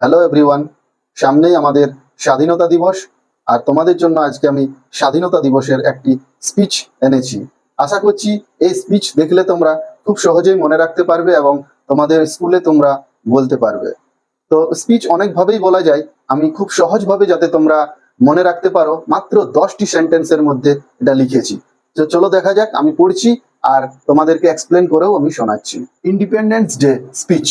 Hello everyone, সামনেই আমাদের স্বাধীনতা দিবস। আর তোমাদের জন্য আজকে আমি স্বাধীনতা দিবসের একটি স্পিচ এনেছি। আশা করছি এই স্পিচ দেখলে তোমরা খুব সহজেই মনে রাখতে পারবে এবং তোমাদের স্কুলে তোমরা বলতে পারবে। তো স্পিচ অনেকভাবেই বলা যায়, আমি খুব সহজভাবে যাতে তোমরা মনে রাখতে পারো মাত্র 10টি সেন্টেন্সের মধ্যে এটা লিখেছি। তো চলো দেখা যাক, আমি পড়ছি আর তোমাদেরকে এক্সপ্লেন করেও আমি শোনাচ্ছি। Independence day speech.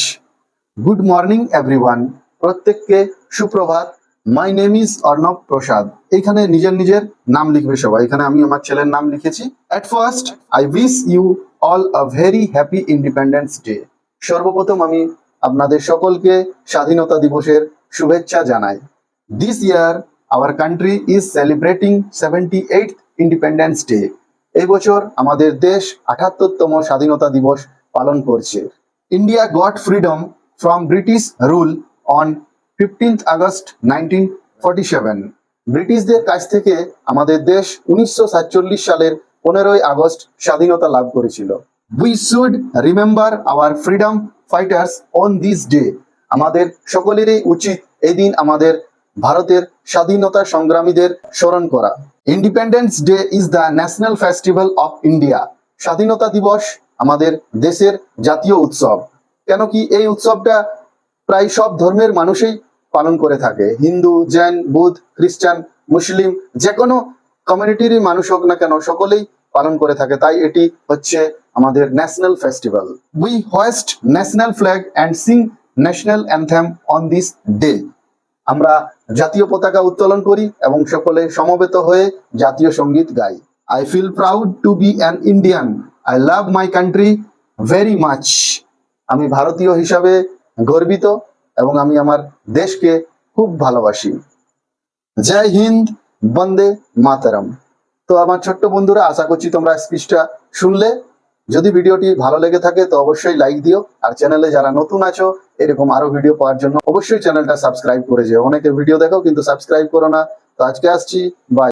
Good morning everyone, প্রত্যেককে সুপ্রভাত। মাই নেম ইজ অর্ণব প্রসাদ। এইখানে নিজের নিজের নাম লিখবে সবাই। এখানে আমি আমার ছেলের নাম লিখেছি। At first I wish you all a very happy Independence Day. সর্বপ্রথম আমি আপনাদের সকলকে স্বাধীনতা দিবসের শুভেচ্ছা জানাই। This year our country is celebrating 78th Independence Day. এই বছর আমাদের দেশ 78তম স্বাধীনতা দিবস পালন করছে। India got freedom from British rule on 15th August 1947. ব্রিটিশদের কাছ থেকে আমাদের দেশ 1947 সালের 15ই আগস্ট স্বাধীনতা লাভ করেছিল। We should remember our freedom fighters on this day. আমাদের সকলেরই উচিত এই দিন আমাদের ভারতের স্বাধীনতা সংগ্রামীদের স্মরণ করা। Independence day is the national festival of India. স্বাধীনতা দিবস আমাদের দেশের জাতীয় উৎসব। কেন কি এই উৎসবটা প্রায় সব ধর্মের মানুষই পালন করে থাকে। হিন্দু, জৈন, বুদ্ধ, খ্রিস্টান, মুসলিম, যে কোনো কমিউনিটিরই মানুষ হোক না কেন সকলেই পালন করে থাকে। তাই এটি হচ্ছে আমাদের national festival. We hoist national flag and sing national anthem on this day. আমরা জাতীয় পতাকা উত্তোলন করি এবং সকলে সমবেত হয়ে জাতীয় সঙ্গীত গাই। I feel proud to be an Indian. I love my country very much. আমি ভারতীয় হিসাবে গর্বিত এবং আমি আমার দেশকে খুব ভালোবাসি। জয় হিন্দ, বন্দে মাতরম। তো আমার ছোট্ট বন্ধুরা, আশা করছি তোমরা স্পিচটা শুনলে। যদি ভিডিওটি ভালো লেগে থাকে তো অবশ্যই লাইক দিও। আর চ্যানেলে যারা নতুন আছো এরকম আরো ভিডিও পাওয়ার জন্য অবশ্যই চ্যানেলটা সাবস্ক্রাইব করে যেও। অনেকে ভিডিও দেখো কিন্তু সাবস্ক্রাইব করো না। তো আজকে আসছি, বাই।